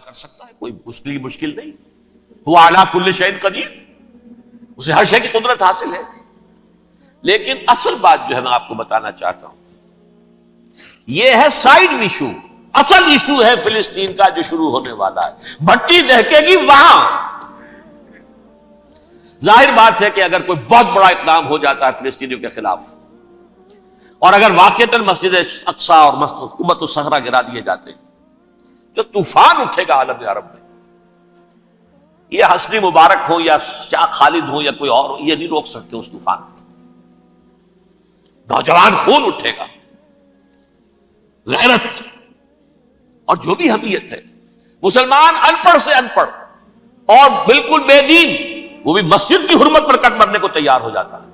کر سکتا ہے، کوئی اس کے لیے مشکل نہیں. هو علی کل شیء قدیر، اسے ہر شے کی قدرت حاصل ہے. لیکن اصل بات جو ہے میں آپ کو بتانا چاہتا ہوں، یہ ہے سائیڈ ایشو. اصل ایشو ہے فلسطین کا جو شروع ہونے والا ہے. بھٹی دہکے گی وہاں. ظاہر بات ہے کہ اگر کوئی بہت بڑا اقدام ہو جاتا ہے فلسطینیوں کے خلاف، اور اگر واقعتاً مسجد اقصی اور قبۃ الصخرہ گرا دیے جاتے ہیں، جو طوفان اٹھے گا عالم عرب میں. یہ حسنی مبارک ہو یا شاہ خالد ہو یا کوئی اور، یہ نہیں روک سکتے اس طوفان کو. نوجوان خون اٹھے گا، غیرت اور جو بھی حمیت ہے. مسلمان ان پڑھ سے ان پڑھ اور بالکل بے دین، وہ بھی مسجد کی حرمت پر کٹ مرنے کو تیار ہو جاتا ہے.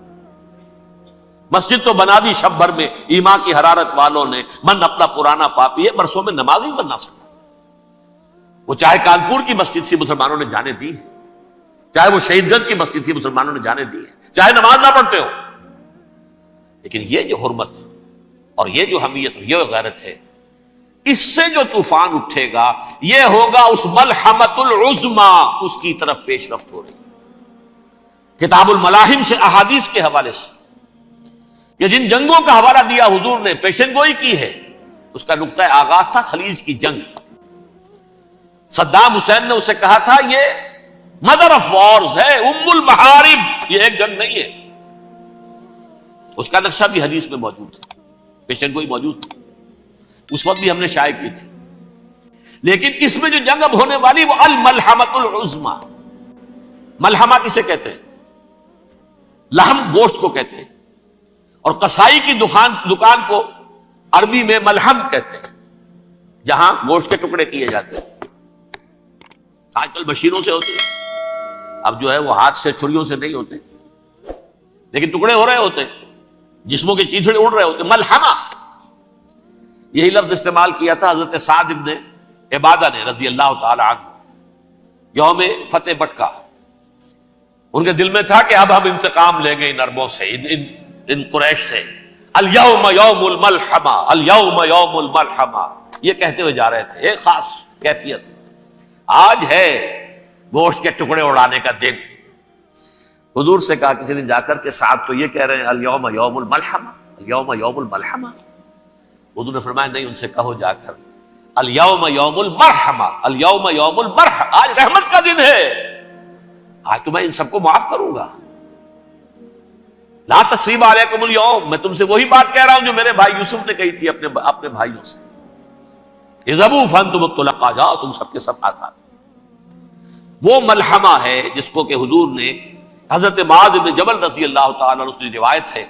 مسجد تو بنا دی شب بھر میں ایمان کی حرارت والوں نے، من اپنا پرانا پاپی ہے، برسوں میں نماز ہی بن نہ سکتا. وہ چاہے کانپور کی مسجد سے مسلمانوں نے جانے دی ہے، چاہے وہ شہید گنج کی مسجد تھی مسلمانوں نے جانے دی ہے، چاہے نماز نہ پڑھتے ہو. لیکن یہ جو حرمت اور یہ جو حمیت اور یہ غیرت ہے، اس سے جو طوفان اٹھے گا یہ ہوگا اس ملحمۃ العظما، اس کی طرف پیش رفت ہو رہی. کتاب الملاحم سے احادیث کے حوالے سے یہ جن جنگوں کا حوالہ دیا حضور نے، پیشن گوئی کی ہے، اس کا نقطہ آغاز تھا خلیج کی جنگ. صدام حسین نے اسے کہا تھا یہ مدر آف وارز ہے، ام المحارب، یہ ایک جنگ نہیں ہے. اس کا نقشہ بھی حدیث میں موجود ہے، پیشن گوئی موجود تھی، اس وقت بھی ہم نے شائع کی تھی. لیکن اس میں جو جنگ اب ہونے والی وہ الملحمۃ العظما. ملحمہ کسے کہتے ہیں؟ لحم گوشت کو کہتے ہیں، اور قصائی کی دکان کو عربی میں ملحم کہتے ہیں، جہاں گوشت کے ٹکڑے کیے جاتے ہیں. آج کل مشینوں سے ہوتے ہیں، اب جو ہے وہ ہاتھ سے چھریوں سے نہیں ہوتے، لیکن ٹکڑے ہو رہے ہوتے ہیں، جسموں کے چیتھڑے اڑ رہے ہوتے. ملحمہ یہی لفظ استعمال کیا تھا حضرت سعد ابن عبادہ نے رضی اللہ تعالی عنہ یوم فتح مکہ. ان کے دل میں تھا کہ اب ہم انتقام لیں گے ان عربوں سے، ان قریش سے. الیوم یوم الملحمہ، الیوم یوم الملحمہ، یہ کہتے ہوئے جا رہے تھے. ایک خاص کیفیت، آج ہے گوشت کے ٹکڑے اڑانے کا دن. حضور سے کہا کسی نے جا کر کے ساتھ تو یہ کہہ رہے ہیں الیوم یوم الملحمہ، الیوم یوم الملحمہ. حضور نے فرمایا نہیں، ان سے کہو جا کر الیوم یوم المرحمہ، الیوم یوم المرحمہ، آج رحمت کا دن ہے، آج تو میں ان سب کو معاف کروں گا. لا تثریب علیکم اليوم، میں تم سے وہی بات کہہ رہا ہوں جو میرے بھائی یوسف نے کہی تھی اپنے بھائیوں سے. اذهبوا فانتم الطلقاء، جاؤ تم سب کے سب آزاد. وہ ملحمہ ہے جس کو کہ حضور نے حضرت معاذ بن جبل رضی اللہ تعالیٰ عنہ سے روایت ہے،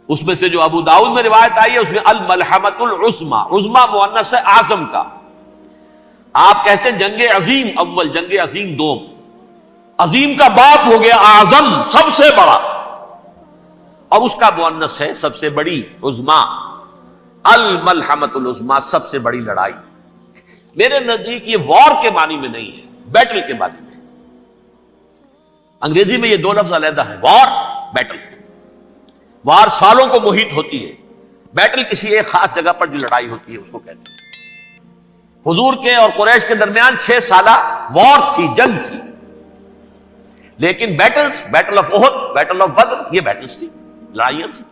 اس میں سے جو ابو داؤد میں روایت آئی ہے اس میں الملحمۃ العظما، عظما مؤنث ہے اعظم کا. آپ کہتے ہیں جنگ عظیم اول، جنگ عظیم دوم. عظیم کا باپ ہو گیا اعظم، سب سے بڑا، اور اس کا مؤنث ہے سب سے بڑی، عظما. الملحمۃ العظما، سب سے بڑی لڑائی. میرے نزدیک یہ وار کے معنی میں نہیں ہے، بیٹل کے معنی میں. انگریزی میں یہ دو لفظ علیحدہ ہیں، وار، بیٹل. وار سالوں کو محیط ہوتی ہے، بیٹل کسی ایک خاص جگہ پر جو لڑائی ہوتی ہے اس کو کہتے ہیں. حضور کے اور قریش کے درمیان 6 سالہ وار تھی، جنگ تھی. لیکن battles, battle of Uhud, battle of Badr, یہ بیٹلز تھی، لڑائیاں تھی.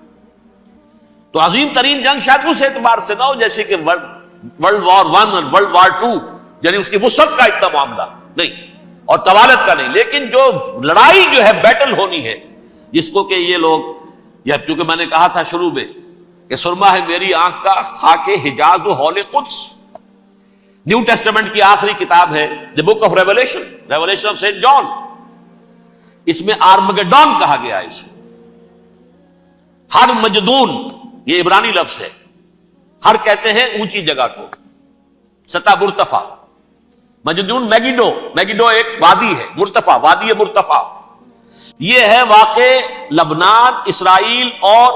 تو عظیم ترین جنگ شاید اس اعتبار سے نہ ہو جیسے کہ ورلڈ وار 1 اور ورلڈ وار 2، یعنی اس کی وسعت کا اتنا معاملہ نہیں اور طوالت کا نہیں. لیکن جو لڑائی جو ہے بیٹل ہونی ہے، جس کو کہ یہ لوگ، یا چونکہ میں نے کہا تھا شروع میں کہ سرما ہے میری آنکھ کا خاک حجاز و حول قدس. نیو ٹیسٹمنٹ کی آخری کتاب ہے the book of Revelation, Revelation of saint John. اس میں آرمگڈون کہا گیا ہے اسے. ہر مجدون، یہ عبرانی لفظ ہے. ہر کہتے ہیں اونچی جگہ کو، سطح مرتفع. مجدون میگیڈو، میگیڈو ایک وادی ہے، مرتفع، وادی مرتفع. یہ ہے واقع لبنان، اسرائیل اور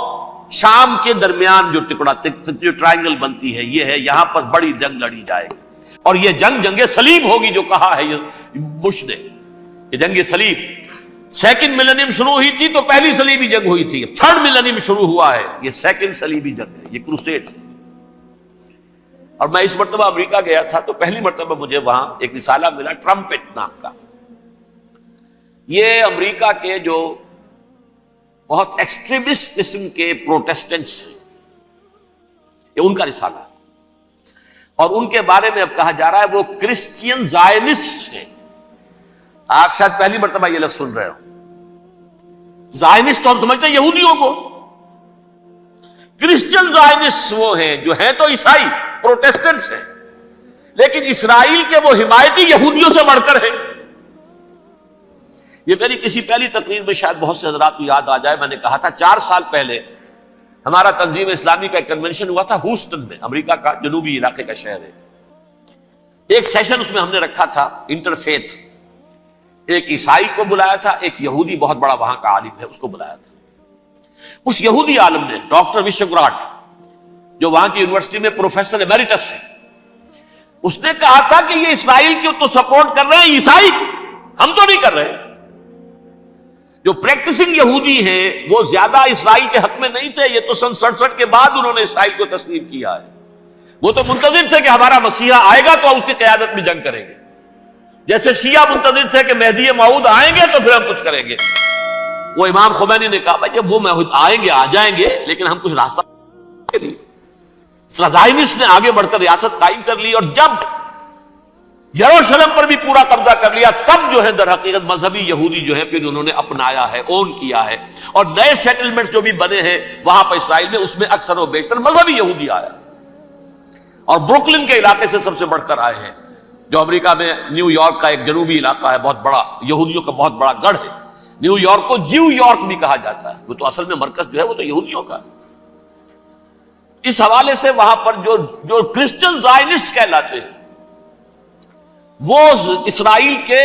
شام کے درمیان جو ٹکڑا، جو ٹرائنگل بنتی ہے، یہ ہے. یہاں پر بڑی جنگ لڑی جائے گی، اور یہ جنگ صلیب ہوگی جو کہا ہے بش نے. یہ جنگ صلیب 2nd ملینیم شروع ہوئی تھی تو پہلی صلیبی جنگ ہوئی تھی. 3rd ملینیم شروع ہوا ہے، یہ 2nd صلیبی جنگ ہے، یہ کروسیڈ ہے. اور میں اس مرتبہ امریکہ گیا تھا تو پہلی مرتبہ مجھے وہاں ایک رسالہ ملا ٹرمپٹ نام کا. یہ امریکہ کے جو بہت ایکسٹریمسٹ قسم کے پروٹیسٹنٹس ہیں، یہ ان کا رسالہ ہے، اور ان کے بارے میں اب کہا جا رہا ہے وہ کرسچین زائنسٹ ہیں. آپ شاید پہلی مرتبہ یہ لفظ سن رہے ہو. زائنسٹ تو ہم سمجھتے ہیں یہودیوں کو، کرسچین زائنسٹ وہ ہیں جو ہیں تو عیسائی پروٹیسٹنٹس ہیں، لیکن اسرائیل کے وہ حمایتی یہودیوں سے بڑھ کر ہیں. یہ میری کسی پہلی تقریر میں شاید بہت سے حضرات کو یاد آ جائے، میں نے کہا تھا 4 سال پہلے ہمارا تنظیم اسلامی کا ایک کنونشن ہوا تھا ہیوسٹن میں، امریکہ کا جنوبی علاقے کا شہر ہے. ایک سیشن اس میں ہم نے رکھا تھا انٹرفیتھ، ایک عیسائی کو بلایا تھا، ایک یہودی بہت بڑا وہاں کا عالم ہے اس کو بلایا تھا. اس یہودی عالم نے ڈاکٹر وشوگراٹ، جو وہاں کی یونیورسٹی میں پروفیسر ایمیریٹس ہے، اس نے کہا تھا کہ یہ اسرائیل کی تو سپورٹ کر رہے ہیں عیسائی، ہم تو نہیں کر رہے. جو پریکٹسنگ یہودی ہیں وہ زیادہ اسرائیل کے حق میں نہیں تھے، یہ تو سن 67 کے بعد انہوں نے اسرائیل کو تسلیم کیا ہے. وہ تو منتظر تھے کہ ہمارا مسیحا آئے گا تو اس کی قیادت میں جنگ کریں گے، جیسے شیعہ منتظر تھے کہ مہدی موعود آئیں گے تو پھر ہم کچھ کریں گے. وہ امام خمینی نے کہا بھائی جب وہ آئیں گے آ جائیں گے، لیکن ہم کچھ راستہ کے لیے. زائنسٹ نے آگے بڑھ کر ریاست قائم کر لی، اور جب یروشلم پر بھی پورا قبضہ کر لیا تب جو ہے در حقیقت مذہبی یہودی جو ہے پھر انہوں نے اپنایا ہے، اون کیا ہے، اور نئے سیٹلمنٹس جو بھی بنے ہیں وہاں پر اسرائیل میں، اس میں اکثر و بیشتر مذہبی یہودی آیا، اور بروکلن کے علاقے سے سب سے بڑھ کر آئے ہیں، جو امریکہ میں نیو یارک کا ایک جنوبی علاقہ ہے، بہت بڑا یہودیوں کا بہت بڑا گڑھ ہے. نیو یارک کو جیو یارک بھی کہا جاتا ہے، وہ تو اصل میں مرکز جو ہے وہ تو یہودیوں کا ہے. اس حوالے سے وہاں پر جو کرسچن زائنسٹ کہلاتے ہیں وہ اسرائیل کے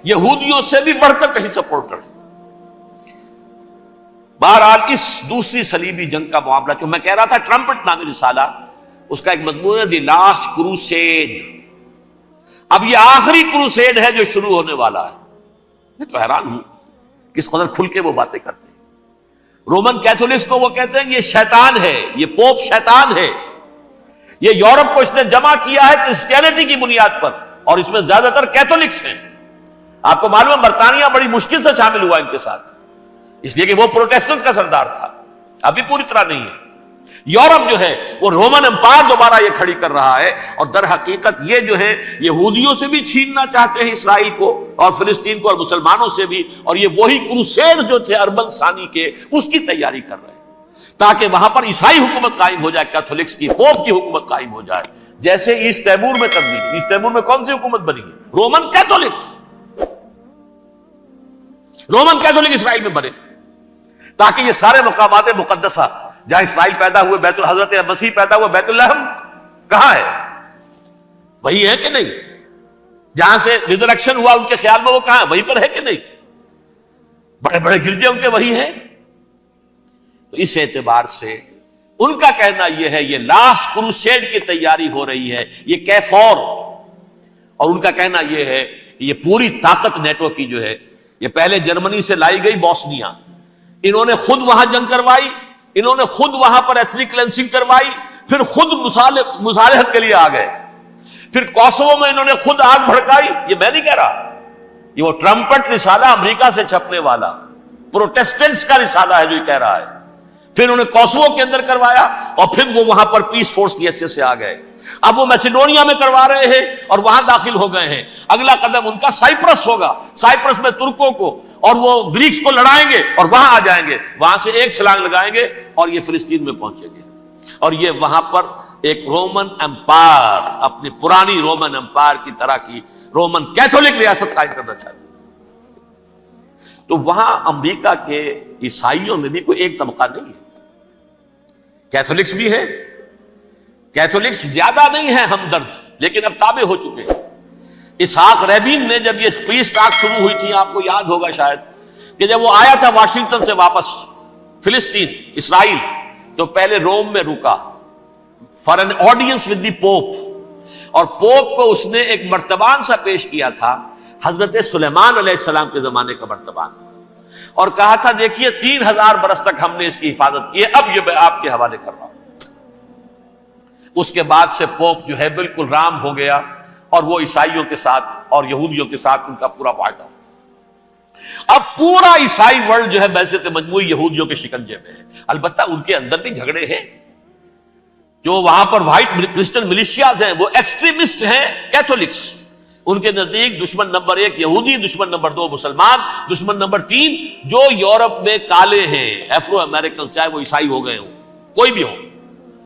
یہودیوں سے بھی بڑھ کر کہیں سپورٹر ہیں. بہرحال اس دوسری صلیبی جنگ کا معاملہ جو میں کہہ رہا تھا، ٹرمپٹ نامی رسالہ، اس کا ایک مضمون ہے دی لاسٹ کروسیڈ. اب یہ آخری کروسیڈ ہے جو شروع ہونے والا ہے. میں تو حیران ہوں کس قدر کھل کے وہ باتیں کرتے ہیں. رومن کیتھولکس کو وہ کہتے ہیں کہ یہ شیطان ہے، یہ پوپ شیطان ہے، یہ یورپ کو اس نے جمع کیا ہے کرسچینٹی کی بنیاد پر، اور اس میں زیادہ تر کیتھولکس ہیں. آپ کو معلوم ہے برطانیہ بڑی مشکل سے شامل ہوا ان کے ساتھ، اس لیے کہ وہ پروٹیسٹنٹ کا سردار تھا، ابھی پوری طرح نہیں ہے. یورپ جو ہے وہ رومن امپائر دوبارہ یہ کھڑی کر رہا ہے، اور در حقیقت یہ جو ہے یہودیوں سے بھی چھیننا چاہتے ہیں اسرائیل کو اور فلسطین کو اور مسلمانوں سے بھی، اور یہ وہی کروسیڈ جو تھے اربن ثانی کے، اس کی تیاری کر رہے ہیں تاکہ وہاں پر عیسائی حکومت قائم ہو جائے، کیتھولکس کی، پوپ کی حکومت قائم ہو جائے. جیسے ایسٹ تیمور میں تبدیلی، ایسٹ تیمور میں کون سی حکومت بنی ہے؟ Roman Catholic. رومن کیتھولک اسرائیل میں بنے تاکہ یہ سارے مقامات مقدسہ جہاں اسرائیل پیدا ہوئے، بیت حضرت مسیح پیدا ہوئے، بیت الحم کہاں ہے؟ وہی ہے کہ نہیں؟ جہاں سے ریزریکشن ہوا ان کے خیال میں وہ کہاں ہے؟ وہیں پر ہے کہ نہیں؟ بڑے بڑے گرجے ان کے وہی ہیں. تو اس اعتبار سے ان کا کہنا یہ ہے یہ لاسٹ کروسیڈ کی تیاری ہو رہی ہے، یہ کیفور. اور ان کا کہنا یہ ہے کہ یہ پوری طاقت نیٹو کی جو ہے، یہ پہلے جرمنی سے لائی گئی بوسنیا، انہوں نے خود وہاں جنگ کروائی، انہوں نے خود وہاں پر ایتھنک کلینسنگ کروائی، پھر خود مصالحت کے لیے آ گئے، پھر کوسوو میں انہوں نے خود آگ بھڑکائی. یہ میں نہیں کہہ رہا، یہ وہ ٹرمپٹ رسالہ امریکہ سے چھپنے والا پروٹیسٹنٹس کا رسالہ ہے جو یہ کہہ رہا ہے. پھر انہوں نے کوسوو کے اندر کروایا، اور پھر وہ وہاں پر پیس فورس کی حیثیت سے آ گئے. اب وہ میسیڈونیا میں کروا رہے ہیں اور وہاں داخل ہو گئے ہیں. اگلا قدم ان کا سائپرس ہوگا، سائپرس میں ترکوں کو اور وہ گریکس کو لڑائیں گے اور وہاں آ جائیں گے، وہاں سے ایک چھلانگ لگائیں گے اور یہ فلسطین میں پہنچیں گے، اور یہ وہاں پر ایک رومن امپائر، اپنی پرانی رومن امپائر کی طرح کی رومن کیتھولک ریاست قائم کرنا چاہتے ہیں. تو وہاں امریکہ کے عیسائیوں میں بھی کوئی ایک طبقہ نہیں ہے، کیتھولکس بھی ہے، کیتھولکس زیادہ نہیں ہے ہمدرد، لیکن اب تابع ہو چکے ہیں. اسحاق ریبین نے جب یہ پیس ٹاک شروع ہوئی تھی، آپ کو یاد ہوگا شاید کہ جب وہ آیا تھا واشنگٹن سے واپس فلسطین اسرائیل، تو پہلے روم میں رکا for an audience with the pope, اور پوپ کو اس نے ایک مرتبان سا پیش کیا تھا، حضرت سلیمان علیہ السلام کے زمانے کا مرتبان، اور کہا تھا دیکھیے 3000 برس تک ہم نے اس کی حفاظت کی ہے، اب یہ میں آپ کے حوالے کر رہا ہوں. اس کے بعد سے پوپ جو ہے بالکل رام ہو گیا، اور وہ عیسائیوں کے ساتھ اور یہودیوں کے ساتھ ان کا پورا معاہدہ ہو۔ اب پورا عیسائی ورلڈ جو ہے بعثت مجموعی یہودیوں کے شکنجے میں ہے۔ البتہ ان کے اندر بھی جھگڑے ہیں، جو وہاں پر وائٹ کرسچن ملیشیاز ہیں وہ ایکسٹریمسٹ ہیں کیتھولکس، ان کے نزدیک دشمن نمبر 1 یہودی، دشمن نمبر 2 مسلمان، دشمن نمبر 3 جو یورپ میں کالے ہیں، ایفرو امریکن، چاہے وہ عیسائی ہو گئے ہوں کوئی بھی ہو،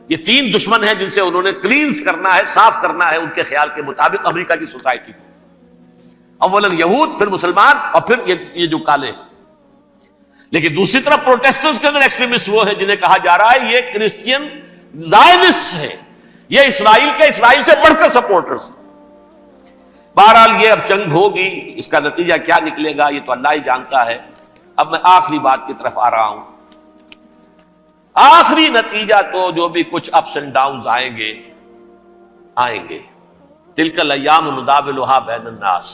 یہ 3 دشمن ہیں جن سے انہوں نے کلینز کرنا ہے، صاف کرنا ہے ان کے خیال کے مطابق امریکہ کی سوسائٹی کو، اولاً یہود، پھر مسلمان، اور پھر یہ جو کالے ہیں۔ لیکن دوسری طرف پروٹیسٹنٹس کے اندر ایکسٹریمسٹ وہ ہیں جنہیں کہا جا رہا ہے یہ کرسچین زائنسٹ ہیں، یہ اسرائیل سے بڑھ کر سپورٹرز۔ بہرحال یہ اب جنگ ہوگی، اس کا نتیجہ کیا نکلے گا یہ تو اللہ ہی جانتا ہے۔ اب میں آخری بات کی طرف آ رہا ہوں۔ آخری نتیجہ تو جو بھی کچھ اپس اینڈ ڈاؤنز آئیں گے، تلک الایام نداولھا بین الناس،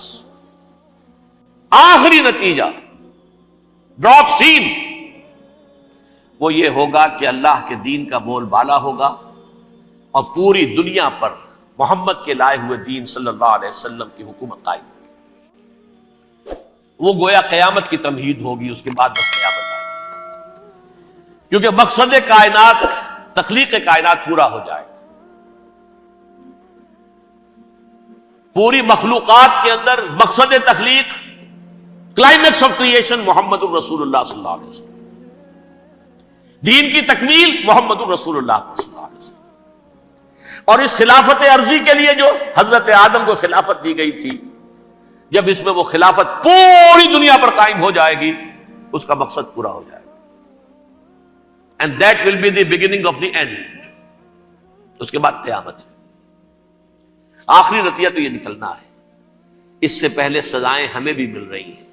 آخری نتیجہ ڈراپ سین وہ یہ ہوگا کہ اللہ کے دین کا بول بالا ہوگا، اور پوری دنیا پر محمد کے لائے ہوئے دین صلی اللہ علیہ وسلم کی حکومت قائم ہوگی۔ وہ گویا قیامت کی تمہید ہوگی، اس کے بعد بس قیامت آئے گی، کیونکہ مقصد کائنات، تخلیق کائنات پورا ہو جائے گا۔ پوری مخلوقات کے اندر مقصد تخلیق، کلائمیکس آف کریشن محمد الرسول اللہ صلی اللہ علیہ وسلم، دین کی تکمیل محمد الرسول اللہ صلی اللہ علیہ وسلم۔ اور اس خلافت عرضی کے لیے جو حضرت آدم کو خلافت دی گئی تھی، جب اس میں وہ خلافت پوری دنیا پر قائم ہو جائے گی، اس کا مقصد پورا ہو جائے گا، and that will be the beginning of the end. اس کے بعد قیامت ہے۔ آخری نتیجہ تو یہ نکلنا ہے۔ اس سے پہلے سزائیں ہمیں بھی مل رہی ہیں،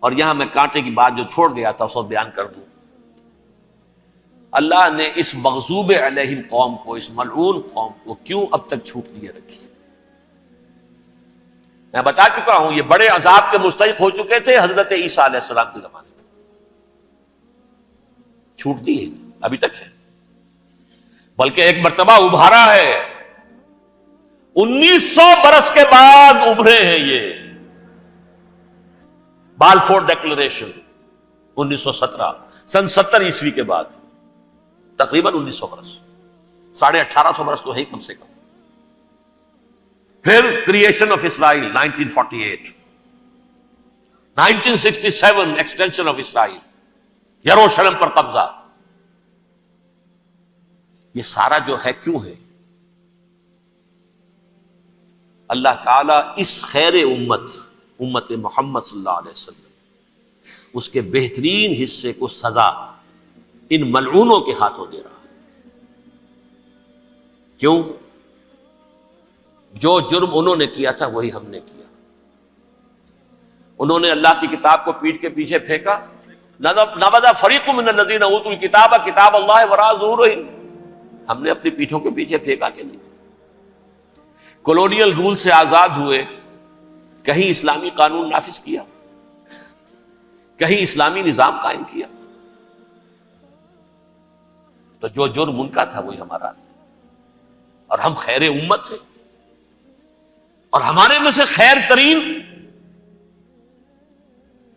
اور یہاں میں کانٹے کی بات جو چھوڑ گیا تھا اس کو بیان کر دوں۔ اللہ نے اس مغضوب علیہم قوم کو، اس ملعون قوم کو کیوں اب تک چھوٹ دیے رکھی؟ میں بتا چکا ہوں یہ بڑے عذاب کے مستحق ہو چکے تھے حضرت عیسیٰ علیہ السلام کے زمانے میں، چھوٹ دی ہے، ابھی تک ہے، بلکہ ایک مرتبہ ابھارا ہے، 1900 برس کے بعد ابھرے ہیں یہ، بالفور ڈیکلریشن 1917، سن 70 عیسوی کے بعد، تقریباً 1900 برس، 1850 برس تو ہے کم سے کم۔ پھر creation of Israel 1948، 1967 extension of Israel, یروشلم پر قبضہ۔ یہ سارا جو ہے کیوں ہے؟ اللہ تعالیٰ اس خیر امت محمد صلی اللہ علیہ وسلم، اس کے بہترین حصے کو سزا ان ملعونوں کے ہاتھوں دے رہا ہے۔ کیوں؟ جو جرم انہوں نے کیا تھا وہی ہم نے کیا۔ انہوں نے اللہ کی کتاب کو پیٹھ کے پیچھے پھینکا، نبذ فریق من الذین اوتوا الکتاب کتاب اللہ وراء ظہورہم، ہم نے اپنی پیٹھوں کے پیچھے پھینکا کہ نہیں؟ کولونیل رول سے آزاد ہوئے، کہیں اسلامی قانون نافذ کیا، کہیں اسلامی نظام قائم کیا؟ تو جو جرم ان کا تھا وہی ہمارا ہے، اور ہم خیر امت ہیں، اور ہمارے میں سے خیر ترین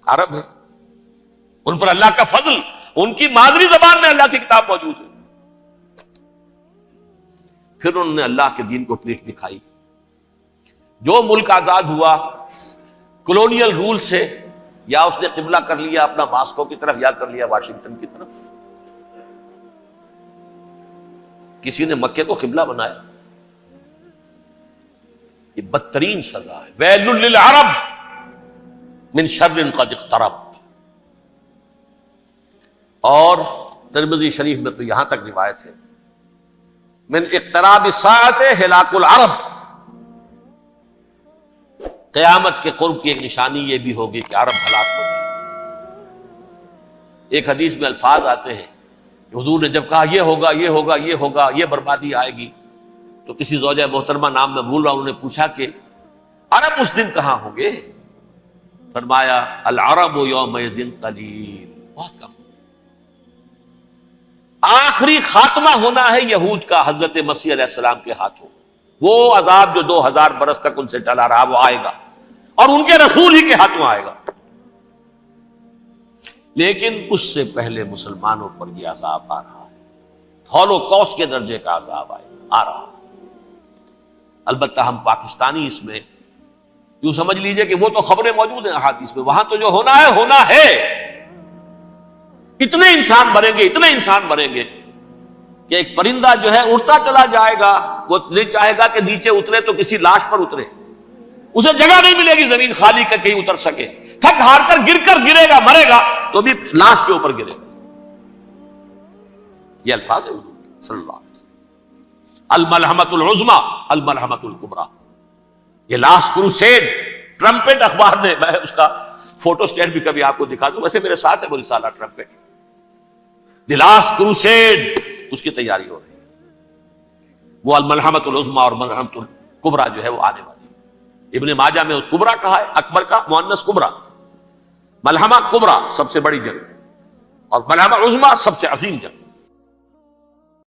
عرب ہے، ان پر اللہ کا فضل، ان کی مادری زبان میں اللہ کی کتاب موجود ہے۔ پھر انہوں نے اللہ کے دین کو پیٹھ دکھائی۔ جو ملک آزاد ہوا کولونیل رول سے، یا اس نے قبلہ کر لیا اپنا ماسکو کی طرف، یا کر لیا واشنگٹن کی طرف، کسی نے مکے کو قبلہ بنایا، یہ بدترین سزا ہے۔ ویل للعرب من شر قد اقترب۔ اور ترمذی شریف میں تو یہاں تک روایت ہے، من اقتراب الساعۃ ہلاک العرب، قیامت کے قرب کی ایک نشانی یہ بھی ہوگی کہ عرب ہلاک ہو جائے۔ ایک حدیث میں الفاظ آتے ہیں کہ حضور نے جب کہا یہ ہوگا یہ ہوگا یہ ہوگا، یہ بربادی آئے گی، تو کسی زوجہ محترمہ نام میں بھول رہا ہوں، انہوں نے پوچھا کہ عرب اس دن کہاں ہوں گے؟ فرمایا العرب یومئذ قلیل، بہت کم، آخری خاتمہ ہونا ہے یہود کا حضرت مسیح علیہ السلام کے ہاتھوں. وہ عذاب جو 2000 برس تک ان سے ٹلا رہا وہ آئے گا اور ان کے رسول ہی کے ہاتھوں آئے گا. لیکن اس سے پہلے مسلمانوں پر یہ عذاب آ رہا ہے، ہولوکاسٹ کے درجے کا عذاب آ رہا ہے. البتہ ہم پاکستانی اس میں یوں سمجھ لیجئے کہ وہ تو خبریں موجود ہیں احادیث میں، وہاں تو جو ہونا ہے. اتنے انسان مریں گے کہ ایک پرندہ جو ہے اڑتا چلا جائے گا، وہ نہیں چاہے گا کہ نیچے اترے تو کسی لاش پر اترے، اسے جگہ نہیں ملے گی زمین خالی کر کہیں اتر سکے، تھک ہار کر گرے گا، مرے گا تو بھی لاش کے اوپر گرے گا. یہ الفاظ ہے صلی اللہ علیہ وسلم. الملحمۃ العظمی الملحمۃ الکبریٰ. یہ لاسٹ کروسیڈ ٹرمپٹ اخبار نے، میں اس کا فوٹو اسٹیٹ بھی کبھی آپ کو دکھا دوں، ویسے میرے ساتھ ہے وہ رسالہ ٹرمپٹ. دی لاسٹ کروسیڈ اس کی تیاری ہو رہی ہے. وہ الملحمۃ العظمی اور ملحمۃ الکبریٰ جو ہے وہ آنے والی ہے. ابن ماجہ میں کبریٰ کہا ہے، اکبر کا مؤنث کبریٰ. ملحمہ کبریٰ سب سے بڑی جنگ اور ملحمہ عظمی سب سے عظیم جنگ.